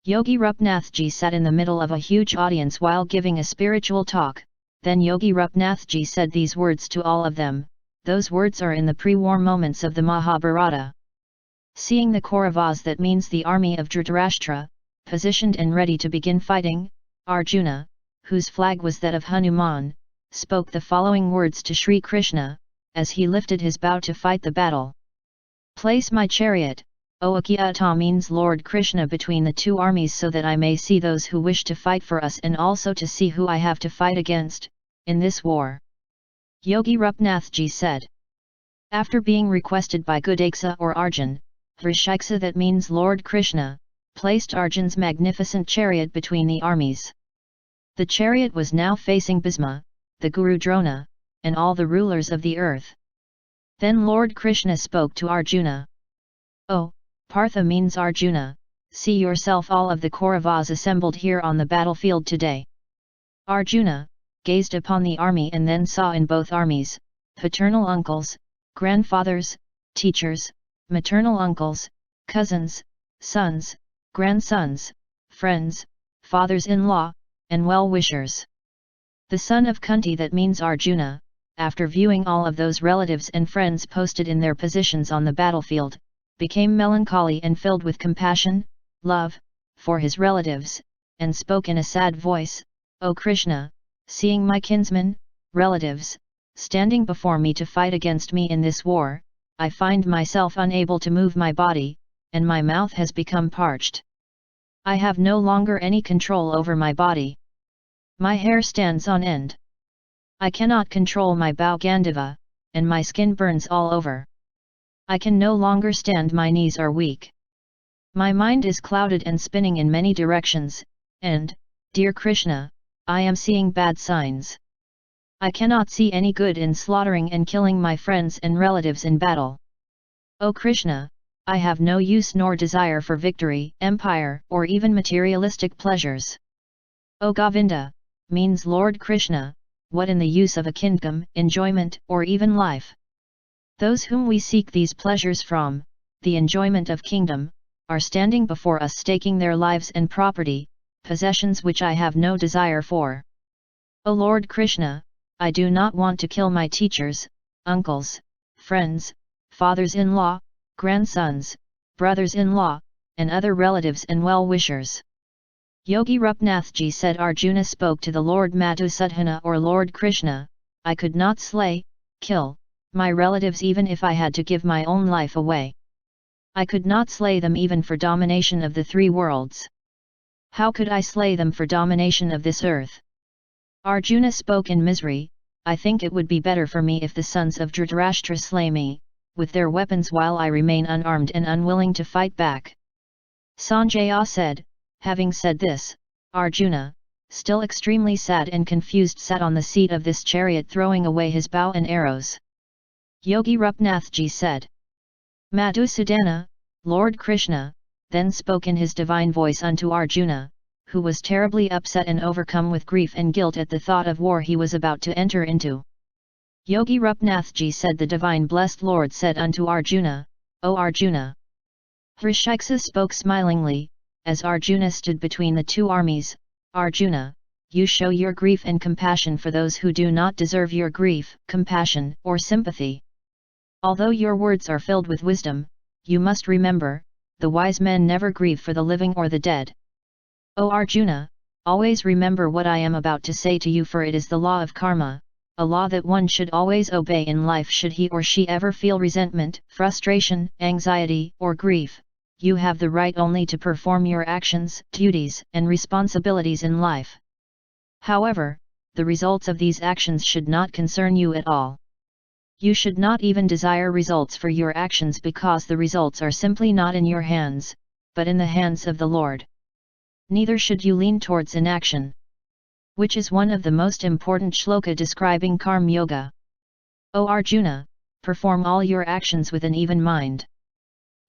Yogi Rupnathji sat in the middle of a huge audience while giving a spiritual talk. Then Yogi Rupnathji said these words to all of them. Those words are in the pre-war moments of the Mahabharata. Seeing the Kauravas, that means the army of Dhritarashtra, positioned and ready to begin fighting, Arjuna, whose flag was that of Hanuman, spoke the following words to Sri Krishna, as he lifted his bow to fight the battle. Place my chariot, O Akyata, means Lord Krishna, between the two armies so that I may see those who wish to fight for us and also to see who I have to fight against, in this war. Yogi Rupnathji said. After being requested by Gudaksa or Arjun, Vrishiksa, that means Lord Krishna, placed Arjun's magnificent chariot between the armies. The chariot was now facing Bhisma, the Guru Drona, and all the rulers of the earth. Then Lord Krishna spoke to Arjuna. Oh, Partha, means Arjuna, see yourself all of the Kauravas assembled here on the battlefield today. Arjuna gazed upon the army and then saw in both armies, paternal uncles, grandfathers, teachers, maternal uncles, cousins, sons, grandsons, friends, fathers-in-law, and well-wishers. The son of Kunti, that means Arjuna, after viewing all of those relatives and friends posted in their positions on the battlefield, became melancholy and filled with compassion, love, for his relatives, and spoke in a sad voice, O Krishna, seeing my kinsmen, relatives, standing before me to fight against me in this war, I find myself unable to move my body, and my mouth has become parched. I have no longer any control over my body. My hair stands on end. I cannot control my bow Gandiva, and my skin burns all over. I can no longer stand, my knees are weak. My mind is clouded and spinning in many directions, and, dear Krishna, I am seeing bad signs. I cannot see any good in slaughtering and killing my friends and relatives in battle. O Krishna, I have no use nor desire for victory, empire, or even materialistic pleasures. O Govinda, means Lord Krishna, what in the use of a kingdom, enjoyment, or even life? Those whom we seek these pleasures from, the enjoyment of kingdom, are standing before us staking their lives and property, possessions which I have no desire for. O Lord Krishna, I do not want to kill my teachers, uncles, friends, fathers-in-law, grandsons, brothers-in-law, and other relatives and well-wishers. Yogi Rupnathji said Arjuna spoke to the Lord Madhusudhana or Lord Krishna, I could not slay, kill, my relatives even if I had to give my own life away. I could not slay them even for domination of the three worlds. How could I slay them for domination of this earth? Arjuna spoke in misery, I think it would be better for me if the sons of Dhritarashtra slay me, with their weapons while I remain unarmed and unwilling to fight back. Sanjaya said, having said this, Arjuna, still extremely sad and confused, sat on the seat of this chariot throwing away his bow and arrows. Yogi Rupnathji said. Madhusudana, Lord Krishna, then spoke in his divine voice unto Arjuna, who was terribly upset and overcome with grief and guilt at the thought of war he was about to enter into. Yogi Rupnathji said, the divine blessed Lord said unto Arjuna, O Arjuna. Vrishiksa spoke smilingly, as Arjuna stood between the two armies, Arjuna, you show your grief and compassion for those who do not deserve your grief, compassion, or sympathy. Although your words are filled with wisdom, you must remember, the wise men never grieve for the living or the dead. O Arjuna, always remember what I am about to say to you, for it is the law of karma, a law that one should always obey in life should he or she ever feel resentment, frustration, anxiety, or grief. You have the right only to perform your actions, duties, and responsibilities in life. However, the results of these actions should not concern you at all. You should not even desire results for your actions because the results are simply not in your hands, but in the hands of the Lord. Neither should you lean towards inaction, which is one of the most important shloka describing karma yoga. O Arjuna, perform all your actions with an even mind.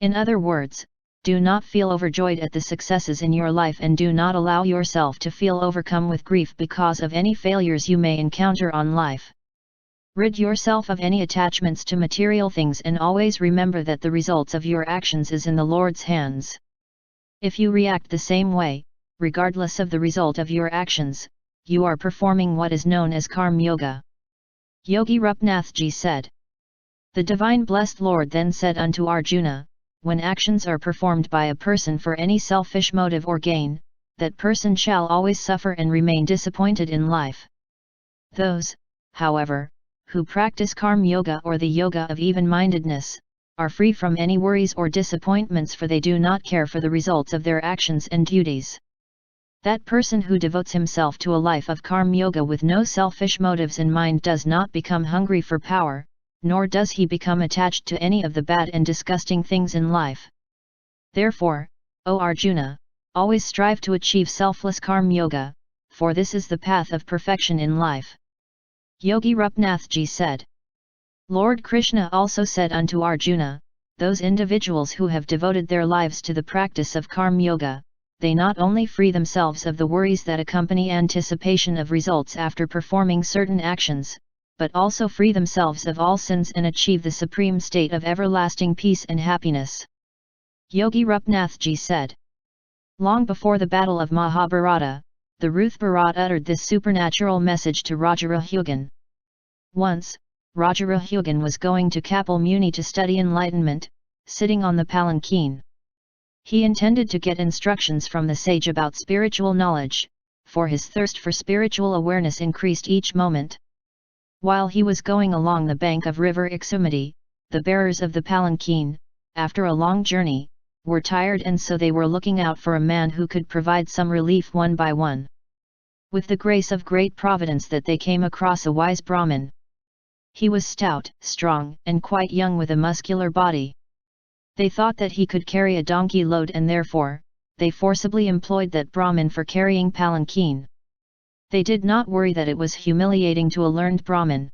In other words, do not feel overjoyed at the successes in your life and do not allow yourself to feel overcome with grief because of any failures you may encounter on life. Rid yourself of any attachments to material things and always remember that the results of your actions is in the Lord's hands. If you react the same way, regardless of the result of your actions, you are performing what is known as karma yoga. Yogi Rupnathji said. The Divine Blessed Lord then said unto Arjuna, when actions are performed by a person for any selfish motive or gain, that person shall always suffer and remain disappointed in life. Those, however, who practice karma yoga or the yoga of even-mindedness, are free from any worries or disappointments, for they do not care for the results of their actions and duties. That person who devotes himself to a life of karma yoga with no selfish motives in mind does not become hungry for power, nor does he become attached to any of the bad and disgusting things in life. Therefore, O Arjuna, always strive to achieve selfless karma yoga, for this is the path of perfection in life. Yogi Rupnathji said. Lord Krishna also said unto Arjuna, those individuals who have devoted their lives to the practice of karma yoga, they not only free themselves of the worries that accompany anticipation of results after performing certain actions, but also free themselves of all sins and achieve the supreme state of everlasting peace and happiness. Yogi Rupnathji said. Long before the battle of Mahabharata, the Ruth Bharat uttered this supernatural message to Raja Rahugan. Once, Raja Rahugan was going to Kapil Muni to study enlightenment, sitting on the palanquin. He intended to get instructions from the sage about spiritual knowledge, for his thirst for spiritual awareness increased each moment. While he was going along the bank of river Iksumati, the bearers of the palanquin, after a long journey, were tired, and so they were looking out for a man who could provide some relief one by one. With the grace of great providence that they came across a wise Brahmin. He was stout, strong, and quite young with a muscular body. They thought that he could carry a donkey load, and therefore, they forcibly employed that Brahmin for carrying palanquin. They did not worry that it was humiliating to a learned Brahmin.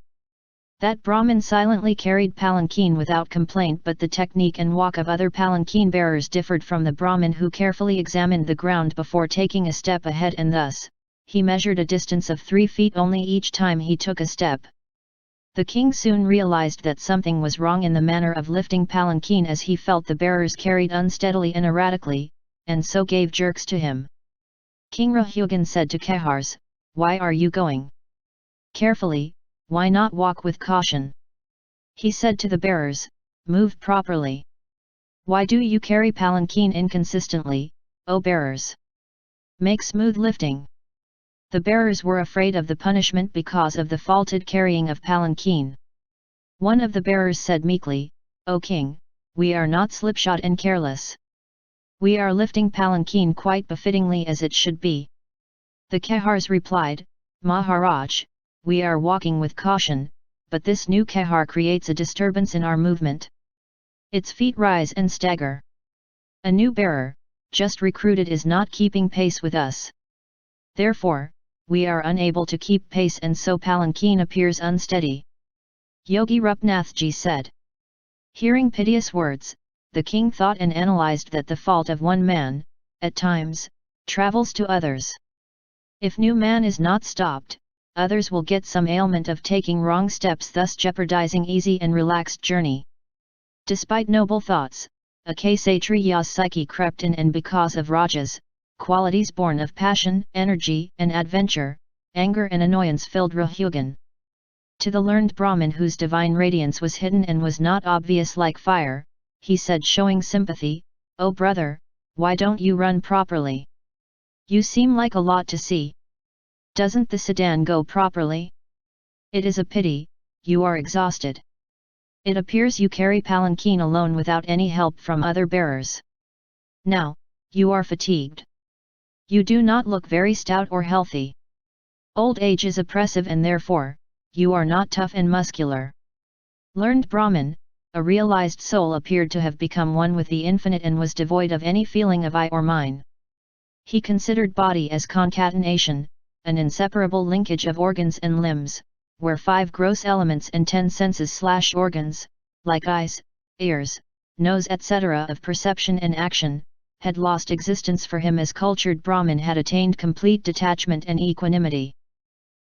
That Brahmin silently carried palanquin without complaint, but the technique and walk of other palanquin bearers differed from the Brahmin, who carefully examined the ground before taking a step ahead, and thus, he measured a distance of 3 feet only each time he took a step. The king soon realized that something was wrong in the manner of lifting palanquin, as he felt the bearers carried unsteadily and erratically, and so gave jerks to him. King Rahugan said to Kahars, "Why are you going carefully? Why not walk with caution?" He said to the bearers, "Move properly. Why do you carry palanquin inconsistently, O bearers? Make smooth lifting." The bearers were afraid of the punishment because of the faulted carrying of palanquin. One of the bearers said meekly, "O king, we are not slipshod and careless. We are lifting palanquin quite befittingly as it should be." The Kahars replied, "Maharaj, we are walking with caution, but this new Kahar creates a disturbance in our movement. Its feet rise and stagger. A new bearer, just recruited, is not keeping pace with us. Therefore, we are unable to keep pace, and so palanquin appears unsteady." Yogi Rupnathji said. Hearing piteous words, the king thought and analyzed that the fault of one man, at times, travels to others. If new man is not stopped, others will get some ailment of taking wrong steps, thus jeopardizing easy and relaxed journey. Despite noble thoughts, a Kshatriya's psyche crept in, and because of Rajas, qualities born of passion, energy, and adventure, anger and annoyance filled Rahugan. To the learned Brahmin, whose divine radiance was hidden and was not obvious like fire, he said, showing sympathy, "Oh brother, why don't you run properly? You seem like a lot to see. Doesn't the sedan go properly? It is a pity, you are exhausted. It appears you carry palanquin alone without any help from other bearers. Now, you are fatigued. You do not look very stout or healthy. Old age is oppressive, and therefore, you are not tough and muscular." Learned Brahmin, a realized soul, appeared to have become one with the infinite and was devoid of any feeling of I or mine. He considered body as concatenation, an inseparable linkage of organs and limbs, where 5 gross elements and 10 senses/organs, like eyes, ears, nose etc. of perception and action, had lost existence for him, as cultured Brahmin had attained complete detachment and equanimity.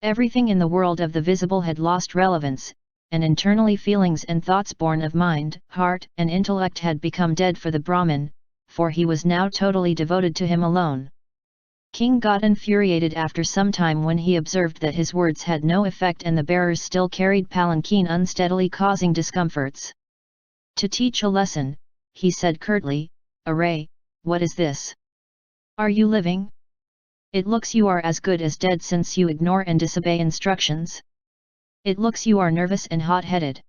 Everything in the world of the visible had lost relevance, and internally feelings and thoughts born of mind, heart, and intellect had become dead for the Brahmin, for he was now totally devoted to him alone. King got infuriated after some time when he observed that his words had no effect and the bearers still carried palanquin unsteadily, causing discomforts. To teach a lesson, he said curtly, "Array, what is this? Are you living? It looks you are as good as dead since you ignore and disobey instructions. It looks you are nervous and hot-headed.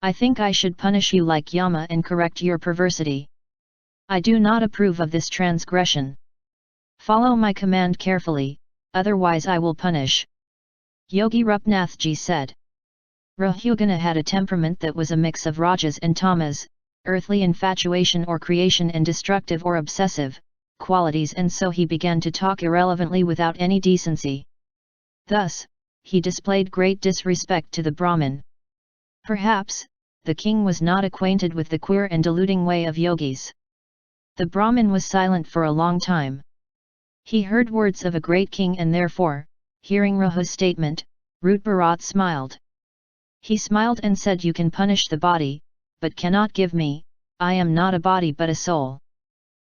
I think I should punish you like Yama and correct your perversity. I do not approve of this transgression. Follow my command carefully, otherwise I will punish." Yogi Rupnathji said. Rahugana had a temperament that was a mix of rajas and tamas, earthly infatuation or creation and destructive or obsessive qualities, and so he began to talk irrelevantly without any decency. Thus, he displayed great disrespect to the Brahmin. Perhaps, the king was not acquainted with the queer and deluding way of yogis. The Brahmin was silent for a long time. He heard words of a great king and therefore, hearing Rahu's statement, Rutbharat smiled. He smiled and said, "You can punish the body, but cannot give me. I am not a body but a soul.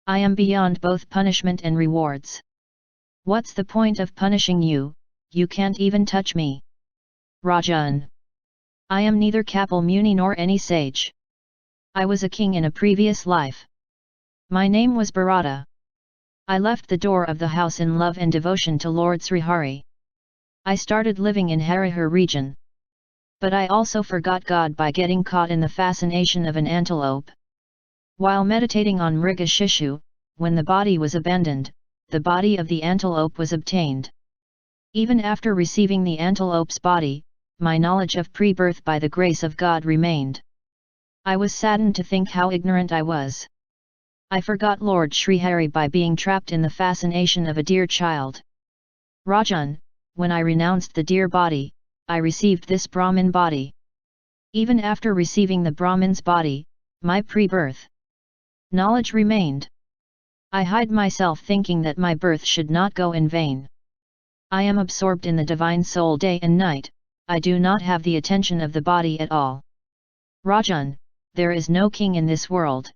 I am beyond both punishment and rewards. What's the point of punishing you? You can't even touch me. Rajan. I am neither Kapil Muni nor any sage. I was a king in a previous life. My name was Bharata. I left the door of the house in love and devotion to Lord Srihari. I started living in Harihar region. But I also forgot God by getting caught in the fascination of an antelope. While meditating on Mriga Shishu, when the body was abandoned, the body of the antelope was obtained. Even after receiving the antelope's body, my knowledge of pre-birth by the grace of God remained. I was saddened to think how ignorant I was. I forgot Lord Srihari by being trapped in the fascination of a dear child. Rajan, when I renounced the dear body, I received this Brahmin body. Even after receiving the Brahmin's body, my pre-birth knowledge remained. I hide myself thinking that my birth should not go in vain. I am absorbed in the divine soul day and night, I do not have the attention of the body at all. Rajan, there is no king in this world.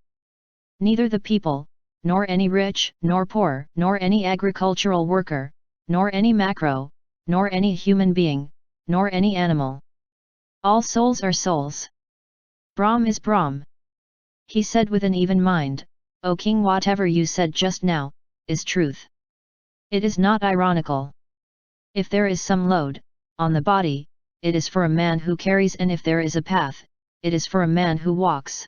Neither the people, nor any rich, nor poor, nor any agricultural worker, nor any macro, nor any human being, nor any animal. All souls are souls. Brahm is Brahm. He said with an even mind, "O king, whatever you said just now, is truth. It is not ironical. If there is some load on the body, it is for a man who carries, and if there is a path, it is for a man who walks.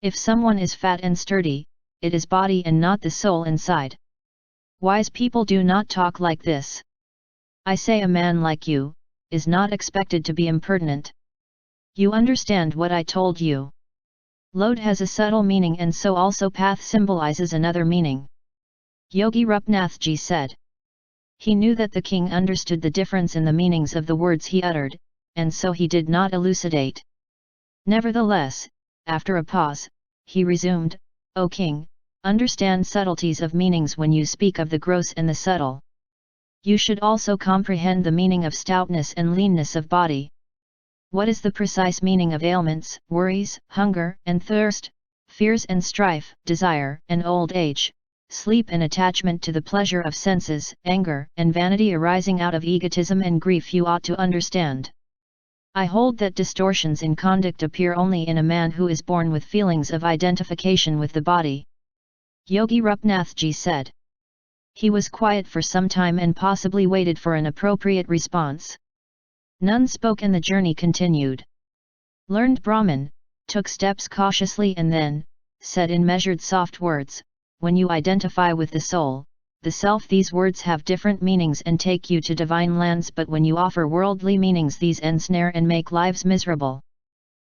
If someone is fat and sturdy, it is body and not the soul inside. Wise people do not talk like this. I say a man like you is not expected to be impertinent. You understand what I told you. Load has a subtle meaning and so also path symbolizes another meaning." Yogi Rupnathji said. He knew that the king understood the difference in the meanings of the words he uttered, and so he did not elucidate. Nevertheless, after a pause, he resumed, "O king, understand subtleties of meanings when you speak of the gross and the subtle. You should also comprehend the meaning of stoutness and leanness of body. What is the precise meaning of ailments, worries, hunger and thirst, fears and strife, desire and old age, sleep and attachment to the pleasure of senses, anger and vanity arising out of egotism and grief you ought to understand. I hold that distortions in conduct appear only in a man who is born with feelings of identification with the body." Yogi Rupnathji said. He was quiet for some time and possibly waited for an appropriate response. None spoke and the journey continued. Learned Brahmin took steps cautiously and then said in measured soft words, "When you identify with the soul, the self, these words have different meanings and take you to divine lands, but when you offer worldly meanings, these ensnare and make lives miserable.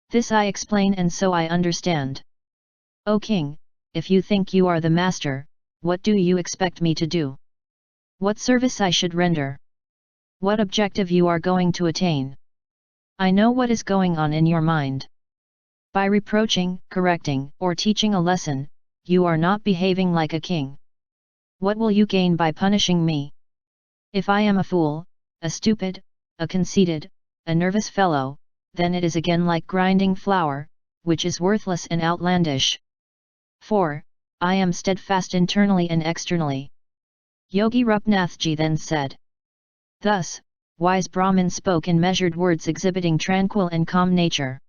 This I explain and so I understand. O king, if you think you are the master, what do you expect me to do? What service I should render? What objective you are going to attain? I know what is going on in your mind. By reproaching, correcting, or teaching a lesson, you are not behaving like a king. What will you gain by punishing me? If I am a fool, a stupid, a conceited, a nervous fellow, then it is again like grinding flour, which is worthless and outlandish. 4. I am steadfast internally and externally. Yogi Rupnathji then said. Thus, wise Brahmin spoke in measured words exhibiting tranquil and calm nature.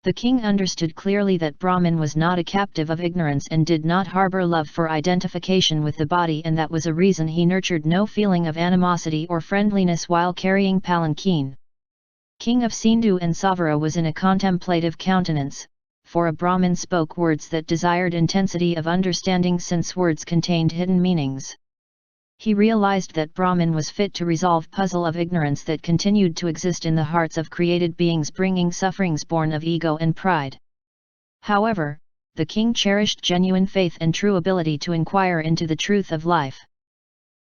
The king understood clearly that Brahmin was not a captive of ignorance and did not harbor love for identification with the body, and that was a reason he nurtured no feeling of animosity or friendliness while carrying palanquin. King of Sindhu and Savara was in a contemplative countenance, for a Brahmin spoke words that desired intensity of understanding since words contained hidden meanings. He realized that Brahmin was fit to resolve puzzle of ignorance that continued to exist in the hearts of created beings, bringing sufferings born of ego and pride. However, the king cherished genuine faith and true ability to inquire into the truth of life.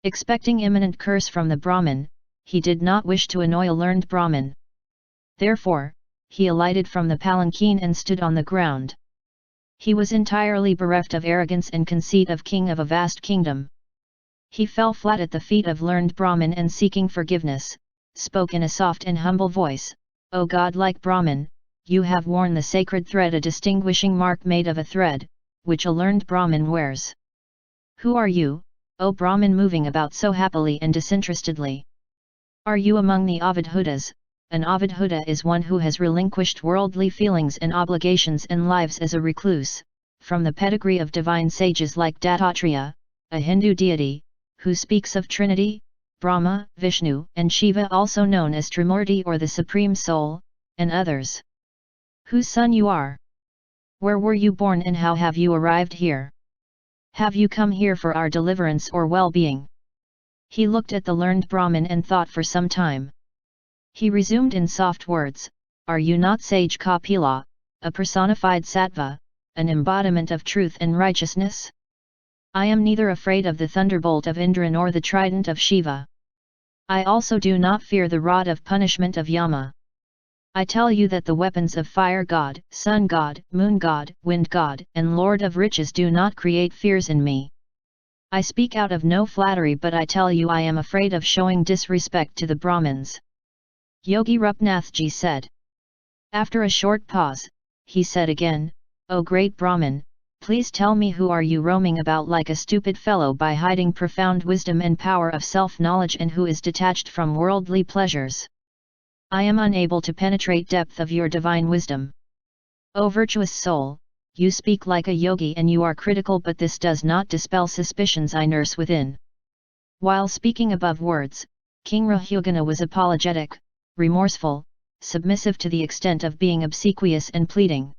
Expecting imminent curse from the Brahmin, he did not wish to annoy a learned Brahmin. Therefore, he alighted from the palanquin and stood on the ground. He was entirely bereft of arrogance and conceit of king of a vast kingdom. He fell flat at the feet of learned Brahmin and seeking forgiveness, spoke in a soft and humble voice, O godlike Brahmin, you have worn the sacred thread, a distinguishing mark made of a thread, which a learned Brahmin wears. Who are you, O Brahmin, moving about so happily and disinterestedly? Are you among the Avadhutas? An Avadhuta is one who has relinquished worldly feelings and obligations and lives as a recluse, from the pedigree of divine sages like Dattatreya, a Hindu deity, who speaks of Trinity, Brahma, Vishnu, and Shiva, also known as Trimurti or the Supreme Soul, and others. Whose son you are? Where were you born and how have you arrived here? Have you come here for our deliverance or well-being? He looked at the learned Brahmin and thought for some time. He resumed in soft words, Are you not sage Kapila, a personified sattva, an embodiment of truth and righteousness? I am neither afraid of the thunderbolt of Indra nor the trident of Shiva. I also do not fear the rod of punishment of Yama. I tell you that the weapons of fire god, sun god, moon god, wind god, and lord of riches do not create fears in me. I speak out of no flattery, but I tell you I am afraid of showing disrespect to the Brahmins. Yogi Rupnathji said. After a short pause, he said again, O great Brahmin, please tell me, who are you roaming about like a stupid fellow by hiding profound wisdom and power of self-knowledge, and who is detached from worldly pleasures? I am unable to penetrate depth of your divine wisdom. O virtuous soul, you speak like a yogi and you are critical, but this does not dispel suspicions I nurse within. While speaking above words, King Rahugana was apologetic, remorseful, submissive to the extent of being obsequious and pleading.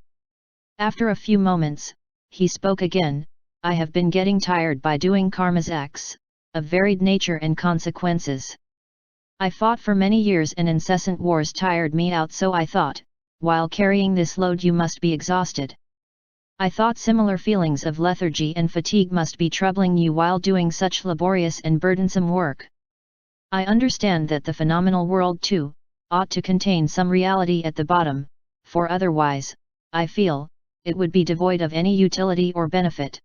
After a few moments, he spoke again, I have been getting tired by doing karma's acts, of varied nature and consequences. I fought for many years and incessant wars tired me out, so I thought, while carrying this load you must be exhausted. I thought similar feelings of lethargy and fatigue must be troubling you while doing such laborious and burdensome work. I understand that the phenomenal world too, ought to contain some reality at the bottom, for otherwise, I feel, it would be devoid of any utility or benefit.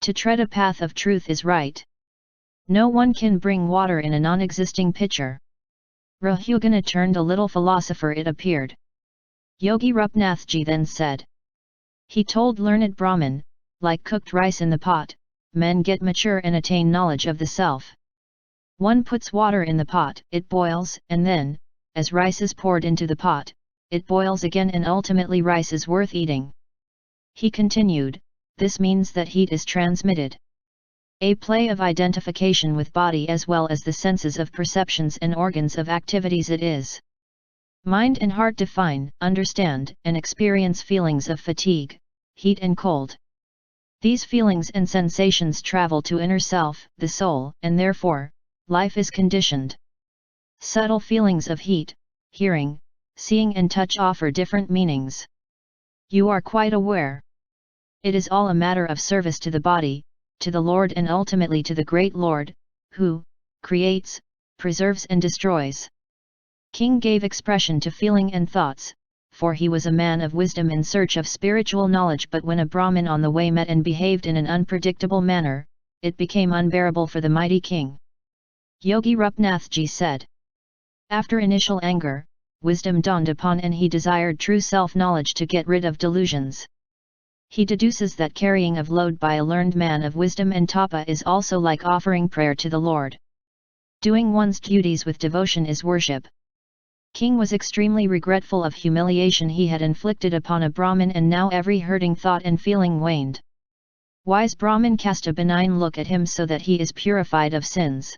To tread a path of truth is right. No one can bring water in a non-existing pitcher. Rahugana turned a little philosopher, it appeared. Yogi Rupnathji then said. He told learned Brahmin, like cooked rice in the pot, men get mature and attain knowledge of the self. One puts water in the pot, it boils, and then, as rice is poured into the pot, it boils again, and ultimately rice is worth eating. He continued, this means that heat is transmitted. A play of identification with body as well as the senses of perceptions and organs of activities it is. Mind and heart define, understand, and experience feelings of fatigue, heat and cold. These feelings and sensations travel to inner self, the soul, and therefore, life is conditioned. Subtle feelings of heat, hearing, seeing and touch offer different meanings. You are quite aware. It is all a matter of service to the body, to the Lord, and ultimately to the great Lord, who creates, preserves and destroys. King gave expression to feeling and thoughts, for he was a man of wisdom in search of spiritual knowledge, but when a Brahmin on the way met and behaved in an unpredictable manner, it became unbearable for the mighty king. Yogi Rupnathji said. After initial anger, wisdom dawned upon and he desired true self-knowledge to get rid of delusions. He deduces that carrying of load by a learned man of wisdom and tapa is also like offering prayer to the Lord. Doing one's duties with devotion is worship. King was extremely regretful of humiliation he had inflicted upon a Brahmin, and now every hurting thought and feeling waned. Wise Brahmin cast a benign look at him so that he is purified of sins.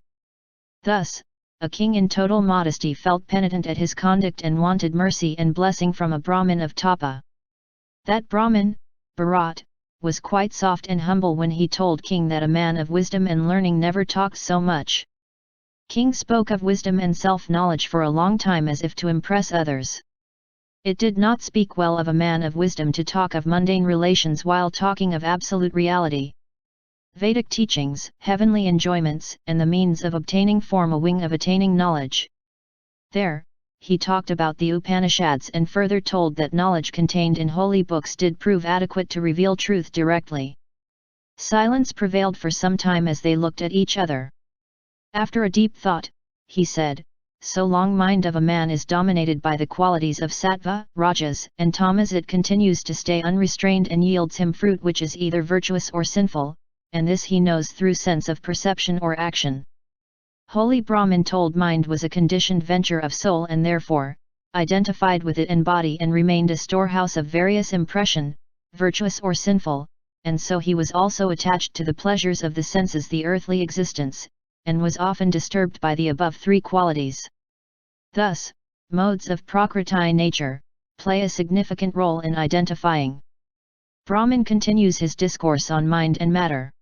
Thus, a king in total modesty felt penitent at his conduct and wanted mercy and blessing from a Brahmin of tapa. That Brahmin, Bharat, was quite soft and humble when he told King that a man of wisdom and learning never talks so much. King spoke of wisdom and self-knowledge for a long time as if to impress others. It did not speak well of a man of wisdom to talk of mundane relations while talking of absolute reality. Vedic teachings, heavenly enjoyments, and the means of obtaining form a wing of attaining knowledge. There, he talked about the Upanishads and further told that knowledge contained in holy books did prove adequate to reveal truth directly. Silence prevailed for some time as they looked at each other. After a deep thought, he said, "So long mind of a man is dominated by the qualities of sattva, rajas, and tamas, it continues to stay unrestrained and yields him fruit which is either virtuous or sinful, and this he knows through sense of perception or action." Holy Brahmin told mind was a conditioned venture of soul and therefore, identified with it and body and remained a storehouse of various impression, virtuous or sinful, and so he was also attached to the pleasures of the senses, the earthly existence, and was often disturbed by the above three qualities. Thus, modes of Prakriti nature play a significant role in identifying. Brahmin continues his discourse on mind and matter.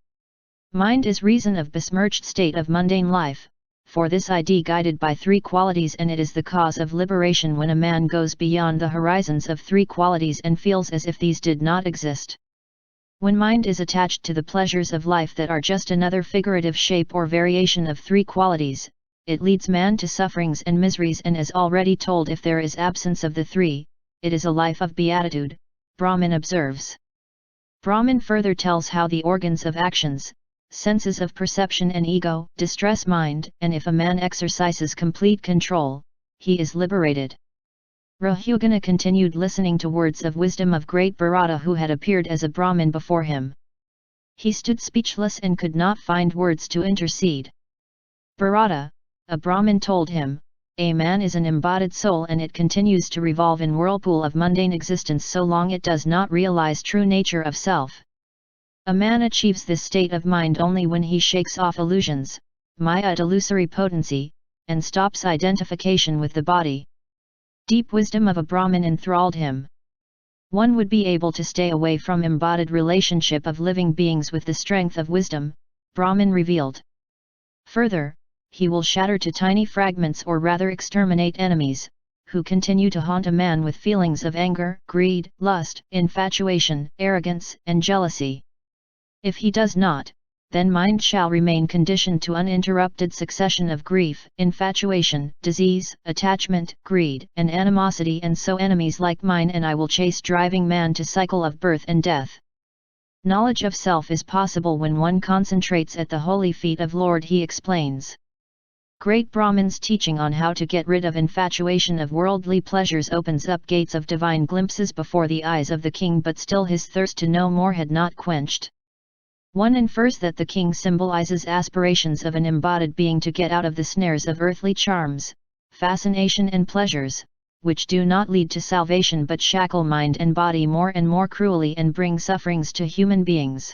Mind is reason of besmirched state of mundane life, for this ID guided by three qualities, and it is the cause of liberation when a man goes beyond the horizons of three qualities and feels as if these did not exist. When mind is attached to the pleasures of life that are just another figurative shape or variation of three qualities, it leads man to sufferings and miseries, and as already told, if there is absence of the three, it is a life of beatitude, Brahmin observes. Brahmin further tells how the organs of actions, senses of perception and ego, distress mind, and if a man exercises complete control, he is liberated. Rahugana continued listening to words of wisdom of great Bharata, who had appeared as a Brahmin before him. He stood speechless and could not find words to intercede. Bharata, a Brahmin, told him, "A man is an embodied soul and it continues to revolve in whirlpool of mundane existence so long it does not realize true nature of self. A man achieves this state of mind only when he shakes off illusions, maya at illusory potency, and stops identification with the body." Deep wisdom of a Brahmin enthralled him. One would be able to stay away from embodied relationship of living beings with the strength of wisdom, Brahmin revealed. Further, he will shatter to tiny fragments, or rather exterminate enemies, who continue to haunt a man with feelings of anger, greed, lust, infatuation, arrogance, and jealousy. If he does not, then mind shall remain conditioned to uninterrupted succession of grief, infatuation, disease, attachment, greed, and animosity, and so enemies like mine and I will chase, driving man to cycle of birth and death. Knowledge of self is possible when one concentrates at the holy feet of Lord, he explains. Great Brahmin's teaching on how to get rid of infatuation of worldly pleasures opens up gates of divine glimpses before the eyes of the king, but still his thirst to know more had not quenched. One infers that the king symbolizes aspirations of an embodied being to get out of the snares of earthly charms, fascination and pleasures, which do not lead to salvation but shackle mind and body more and more cruelly and bring sufferings to human beings.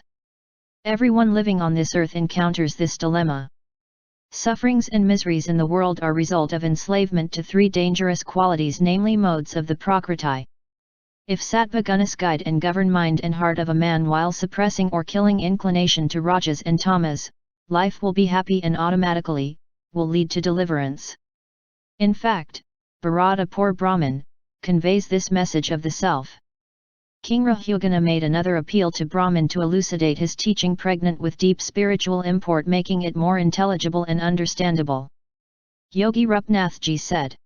Everyone living on this earth encounters this dilemma. Sufferings and miseries in the world are result of enslavement to three dangerous qualities, namely modes of the Prakriti. If sattva gunas guide and govern mind and heart of a man while suppressing or killing inclination to rajas and tamas, life will be happy and automatically will lead to deliverance. In fact, Bharata, poor Brahmin, conveys this message of the self. King Rahugana made another appeal to Brahmin to elucidate his teaching, pregnant with deep spiritual import, making it more intelligible and understandable. Yogi Rupnathji said.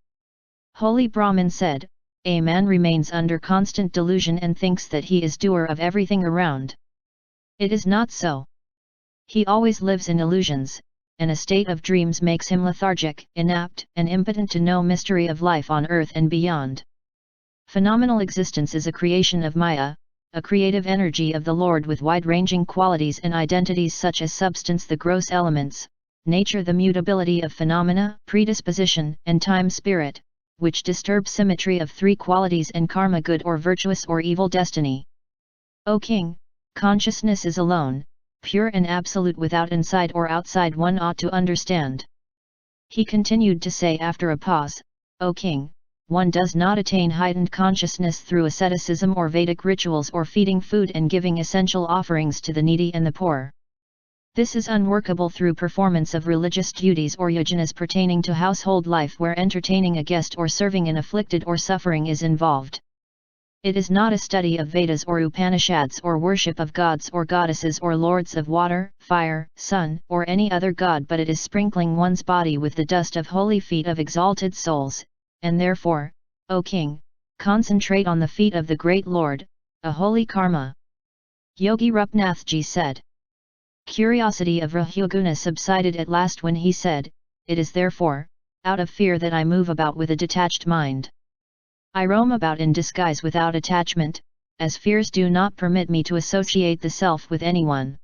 Holy Brahmin said, "A man remains under constant delusion and thinks that he is doer of everything around. It is not so. He always lives in illusions, and a state of dreams makes him lethargic, inapt, and impotent to know mystery of life on earth and beyond. Phenomenal existence is a creation of Maya, a creative energy of the Lord with wide-ranging qualities and identities such as substance, the gross elements, nature, the mutability of phenomena, predisposition, and time, spirit, which disturb symmetry of three qualities, and karma, good or virtuous or evil destiny. O king, consciousness is alone, pure and absolute, without inside or outside. One ought to understand. He continued to say after a pause, O king, one does not attain heightened consciousness through asceticism or Vedic rituals or feeding food and giving essential offerings to the needy and the poor. This is unworkable through performance of religious duties or yajanas pertaining to household life, where entertaining a guest or serving an afflicted or suffering is involved. It is not a study of Vedas or Upanishads or worship of gods or goddesses or lords of water, fire, sun, or any other god, but it is sprinkling one's body with the dust of holy feet of exalted souls, and therefore, O king, concentrate on the feet of the great Lord, a holy karma. Yogi Rupnathji said. Curiosity of Rahyoguna subsided at last when he said, It is therefore, out of fear that I move about with a detached mind. I roam about in disguise without attachment, as fears do not permit me to associate the self with anyone.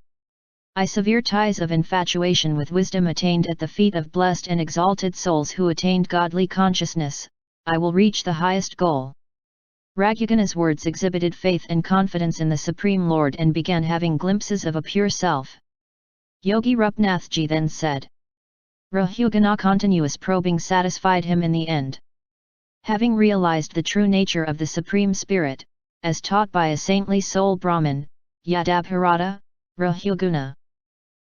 I sever ties of infatuation with wisdom attained at the feet of blessed and exalted souls who attained godly consciousness. I will reach the highest goal. Raghuguna's words exhibited faith and confidence in the Supreme Lord and began having glimpses of a pure self. Yogi Rupnathji then said. Rahyoguna continuous probing satisfied him in the end. Having realized the true nature of the Supreme Spirit, as taught by a saintly soul Brahmin, Yadabharata, Rahyoguna,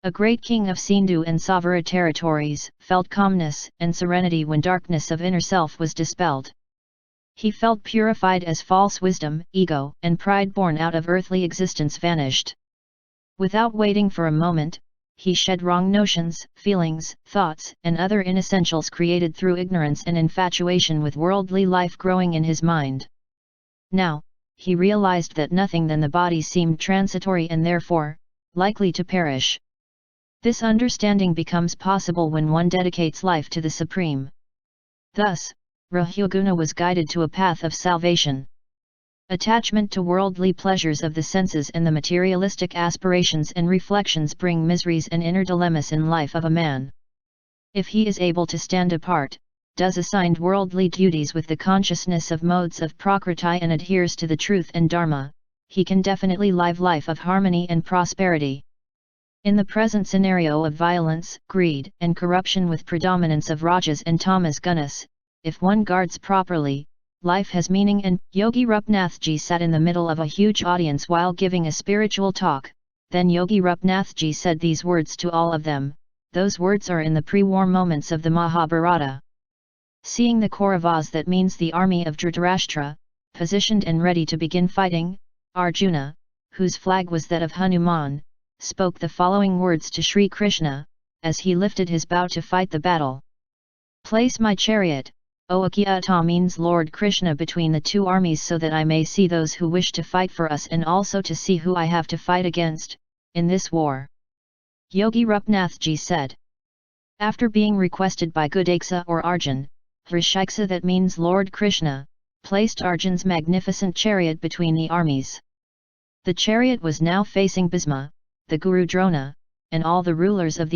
a great king of Sindhu and Savara territories, felt calmness and serenity when darkness of inner self was dispelled. He felt purified as false wisdom, ego, and pride born out of earthly existence vanished. Without waiting for a moment, he shed wrong notions, feelings, thoughts, and other inessentials created through ignorance and infatuation with worldly life growing in his mind. Now, he realized that nothing than the body seemed transitory and therefore, likely to perish. This understanding becomes possible when one dedicates life to the Supreme. Thus, Rahyoguna was guided to a path of salvation. Attachment to worldly pleasures of the senses and the materialistic aspirations and reflections bring miseries and inner dilemmas in life of a man. If he is able to stand apart, does assigned worldly duties with the consciousness of modes of Prakriti and adheres to the truth and Dharma, he can definitely live life of harmony and prosperity. In the present scenario of violence, greed, and corruption with predominance of Rajas and Tamas Gunas, if one guards properly, life has meaning. And Yogi Rupnathji sat in the middle of a huge audience while giving a spiritual talk. Then Yogi Rupnathji said these words to all of them. Those words are in the pre-war moments of the Mahabharata. Seeing the Kauravas, that means the army of Dhritarashtra, positioned and ready to begin fighting, Arjuna, whose flag was that of Hanuman, spoke the following words to Sri Krishna, as he lifted his bow to fight the battle. Place my chariot, O Akyata, means Lord Krishna, between the two armies so that I may see those who wish to fight for us and also to see who I have to fight against, in this war. Yogi Rupnathji said. After being requested by Gudaksa or Arjun, Vrishiksa, that means Lord Krishna, placed Arjun's magnificent chariot between the armies. The chariot was now facing Bhisma, the Guru Drona, and all the rulers of the